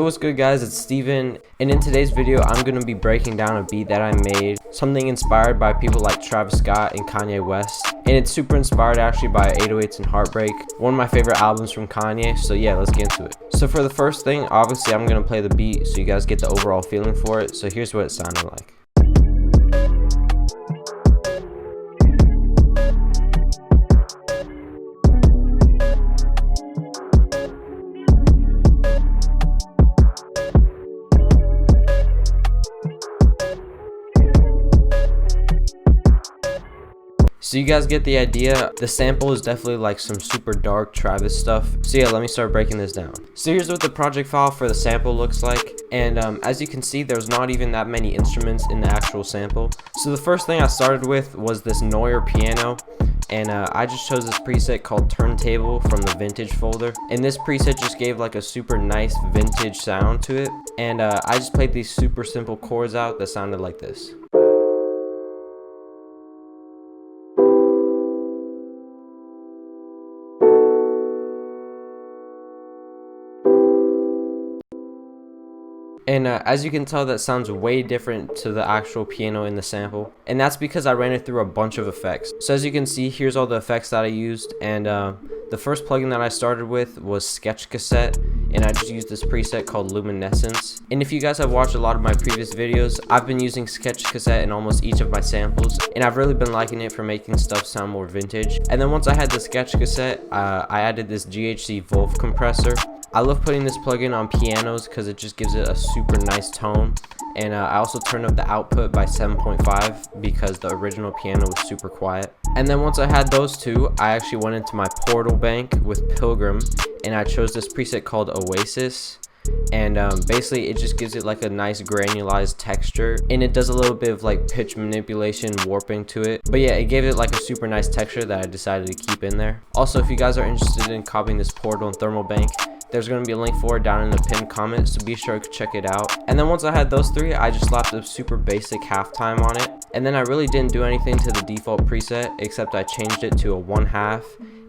Yo, what's good guys, it's Steven, and in today's video I'm going to be breaking down a beat that I made, something inspired by people like Travis Scott and Kanye West, and it's super inspired actually by 808s and Heartbreak, one of my favorite albums from Kanye. So yeah, let's get into it. So for the first thing, obviously I'm going to play the beat so you guys get the overall feeling for it. So here's what it sounded like. So you guys get the idea. The sample is definitely like some super dark Travis stuff. So yeah, let me start breaking this down. So here's what the project file for the sample looks like. And as you can see, there's not even that many instruments in the actual sample. So the first thing I started with was this Neuer piano. And I just chose this preset called Turntable from the vintage folder. And this preset just gave like a super nice vintage sound to it. And I just played these super simple chords out that sounded like this. And as you can tell, that sounds way different to the actual piano in the sample. And that's because I ran it through a bunch of effects. So as you can see, here's all the effects that I used. And the first plugin that I started with was Sketch Cassette. And I just used this preset called Luminescence. And if you guys have watched a lot of my previous videos, I've been using Sketch Cassette in almost each of my samples. And I've really been liking it for making stuff sound more vintage. And then once I had the Sketch Cassette, I added this GHC Wolf compressor. I love putting this plugin on pianos because it just gives it a super nice tone. And I also turned up the output by 7.5 because the original piano was super quiet. And then once I had those two, I actually went into my Portal bank with Pilgrim, and I chose this preset called Oasis. And basically it just gives it like a nice granulized texture, and it does a little bit of like pitch manipulation, warping to it. But yeah, it gave it like a super nice texture that I decided to keep in there. Also, if you guys are interested in copying this Portal and Thermal bank, there's going to be a link for it down in the pinned comment, so be sure to check it out. And then once I had those three, I just slapped a super basic halftime on it. And then I really didn't do anything to the default preset, except I changed it to a 1/2,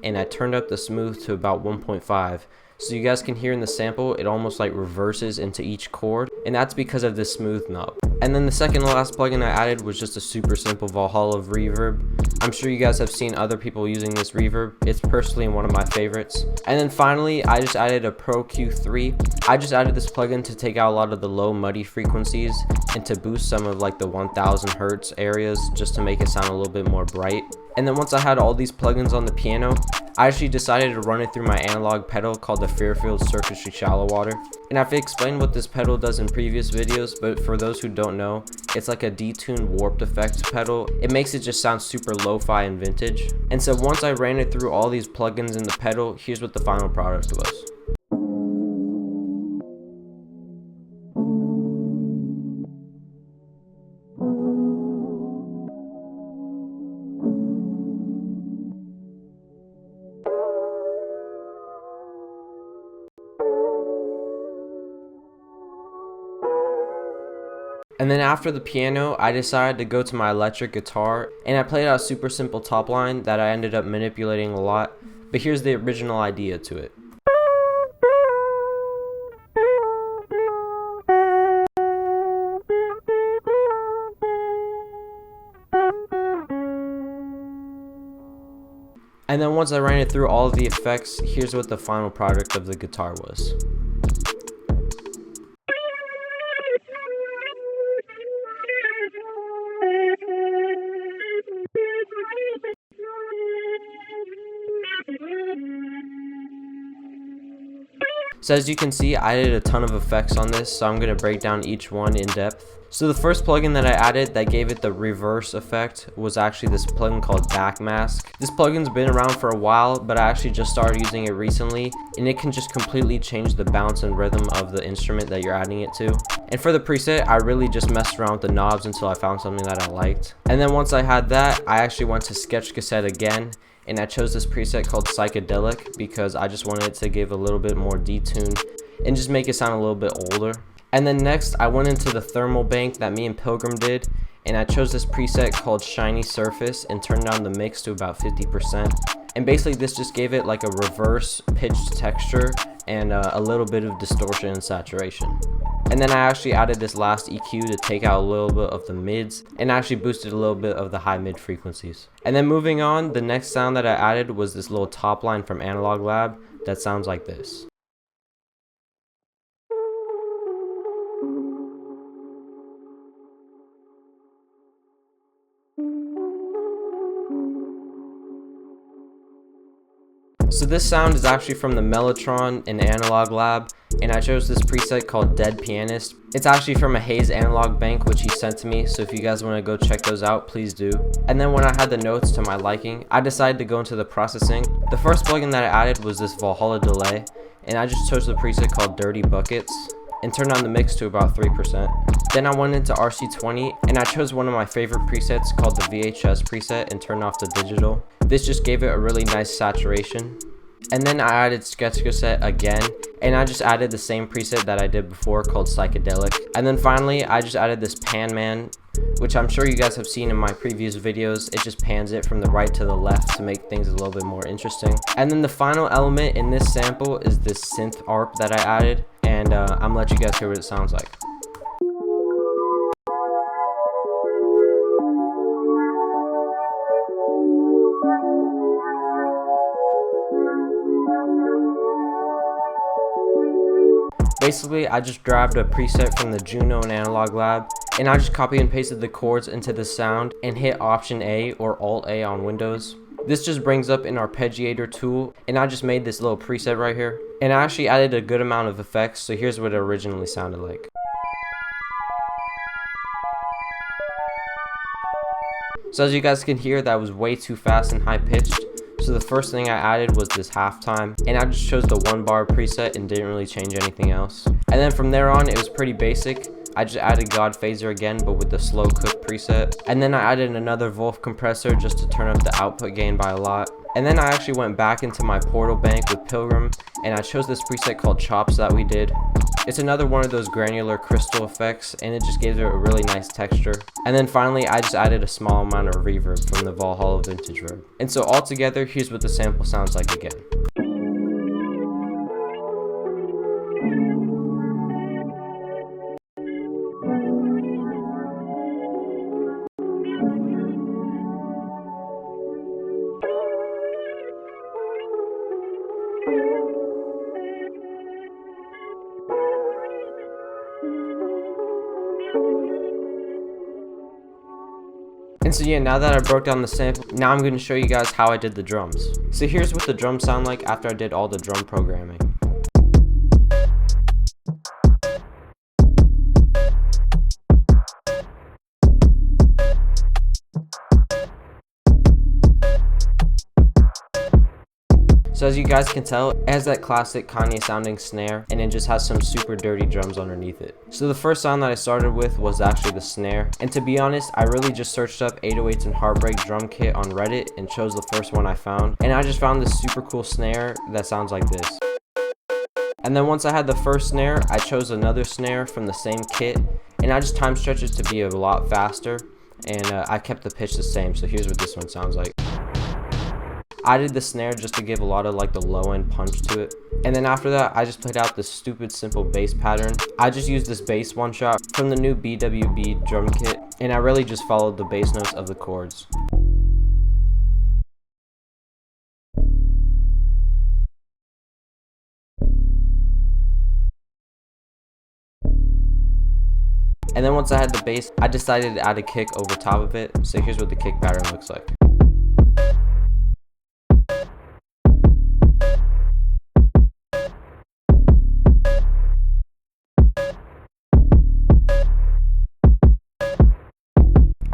and I turned up the smooth to about 1.5. So you guys can hear in the sample, it almost like reverses into each chord, and that's because of this smooth knob. And then the second to last plugin I added was just a super simple Valhalla reverb. I'm sure you guys have seen other people using this reverb. It's personally one of my favorites. And then finally, I just added a Pro Q3. I just added this plugin to take out a lot of the low muddy frequencies and to boost some of like the 1000 hertz areas just to make it sound a little bit more bright. And then once I had all these plugins on the piano, I actually decided to run it through my analog pedal called the Fairfield Circuitry Shallow Water. And I've explained what this pedal does in previous videos, but for those who don't know, it's like a detuned warped effects pedal. It makes it just sound super lo-fi and vintage. And so once I ran it through all these plugins in the pedal, here's what the final product was. And then after the piano, I decided to go to my electric guitar, and I played out a super simple top line that I ended up manipulating a lot, but here's the original idea to it. And then once I ran it through all of the effects, here's what the final product of the guitar was. So as you can see, I added a ton of effects on this, so I'm going to break down each one in depth. So the first plugin that I added that gave it the reverse effect was actually this plugin called Backmask. This plugin's been around for a while, but I actually just started using it recently, and it can just completely change the bounce and rhythm of the instrument that you're adding it to. And for the preset, I really just messed around with the knobs until I found something that I liked. And then once I had that, I actually went to Sketch Cassette again, and I chose this preset called Psychedelic because I just wanted it to give a little bit more detune and just make it sound a little bit older. And then next, I went into the thermal bank that me and Pilgrim did, and I chose this preset called Shiny Surface and turned down the mix to about 50%. And basically this just gave it like a reverse pitched texture and a little bit of distortion and saturation. And then I actually added this last EQ to take out a little bit of the mids and actually boosted a little bit of the high mid frequencies. And then moving on, the next sound that I added was this little top line from Analog Lab that sounds like this. So this sound is actually from the Mellotron in Analog Lab, and I chose this preset called Dead Pianist. It's actually from a Hayes analog bank which he sent to me, so if you guys want to go check those out, please do. And then when I had the notes to my liking, I decided to go into the processing. The first plugin that I added was this Valhalla delay, and I just chose the preset called Dirty Buckets and turned on the mix to about 3%. Then I went into RC20 and I chose one of my favorite presets called the VHS preset and turned off the digital. This just gave it a really nice saturation. And then I added Sketch Cassette again, and I just added the same preset that I did before called Psychedelic. And then finally I just added this Pan Man, which I'm sure you guys have seen in my previous videos. It just pans it from the right to the left to make things a little bit more interesting. And then the final element in this sample is this synth arp that I added, and I'm gonna let you guys hear what it sounds like. Basically, I just grabbed a preset from the Juno and Analog Lab, and I just copy and pasted the chords into the sound and hit Option A or Alt A on Windows. This just brings up an arpeggiator tool, and I just made this little preset right here. And I actually added a good amount of effects, so here's what it originally sounded like. So as you guys can hear, that was way too fast and high pitched. So the first thing I added was this halftime, and I just chose the 1-bar preset and didn't really change anything else. And then from there on, it was pretty basic. I just added God Phaser again, but with the slow cook preset. And then I added another Wolf compressor just to turn up the output gain by a lot. And then I actually went back into my Portal bank with Pilgrim, and I chose this preset called Chops that we did. It's another one of those granular crystal effects, and it just gives it a really nice texture. And then finally, I just added a small amount of reverb from the Valhalla Vintage Road. And so altogether, here's what the sample sounds like again. And so yeah, now that I broke down the sample, now I'm going to show you guys how I did the drums. So here's what the drums sound like after I did all the drum programming. So as you guys can tell, it has that classic Kanye sounding snare, and it just has some super dirty drums underneath it. So the first sound that I started with was actually the snare, and to be honest, I really just searched up 808s and Heartbreak drum kit on Reddit and chose the first one I found, and I just found this super cool snare that sounds like this. And then once I had the first snare, I chose another snare from the same kit, and I just time stretched it to be a lot faster, and I kept the pitch the same. So here's what this one sounds like. I did the snare just to give a lot of like the low end punch to it. And then after that, I just played out this stupid simple bass pattern. I just used this bass one shot from the new BWB drum kit, and I really just followed the bass notes of the chords. And then once I had the bass, I decided to add a kick over top of it. So here's what the kick pattern looks like.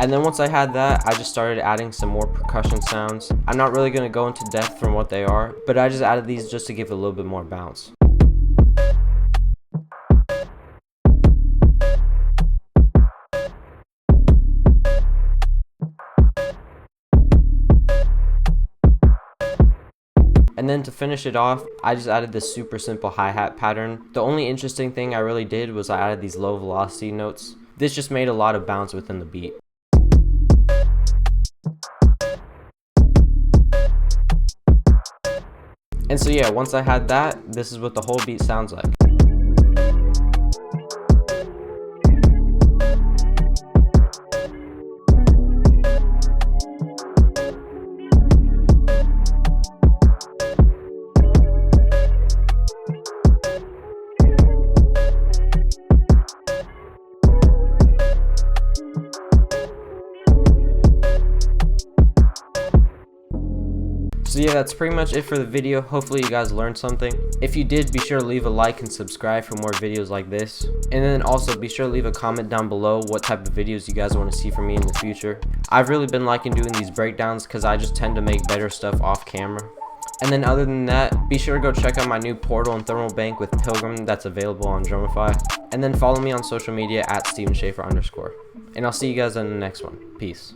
And then once I had that, I just started adding some more percussion sounds. I'm not really going to go into depth from what they are, but I just added these just to give it a little bit more bounce. And then to finish it off, I just added this super simple hi-hat pattern. The only interesting thing I really did was I added these low velocity notes. This just made a lot of bounce within the beat. And so yeah, once I had that, this is what the whole beat sounds like. So yeah, that's pretty much it for the video. Hopefully you guys learned something. If you did, be sure to leave a like and subscribe for more videos like this. And then also be sure to leave a comment down below what type of videos you guys want to see from me in the future. I've really been liking doing these breakdowns because I just tend to make better stuff off camera. And then other than that, be sure to go check out my new Portal and Thermal Bank with Pilgrim that's available on Drumify. And then follow me on social media at @StevenSchaefer_. And I'll see you guys in the next one. Peace.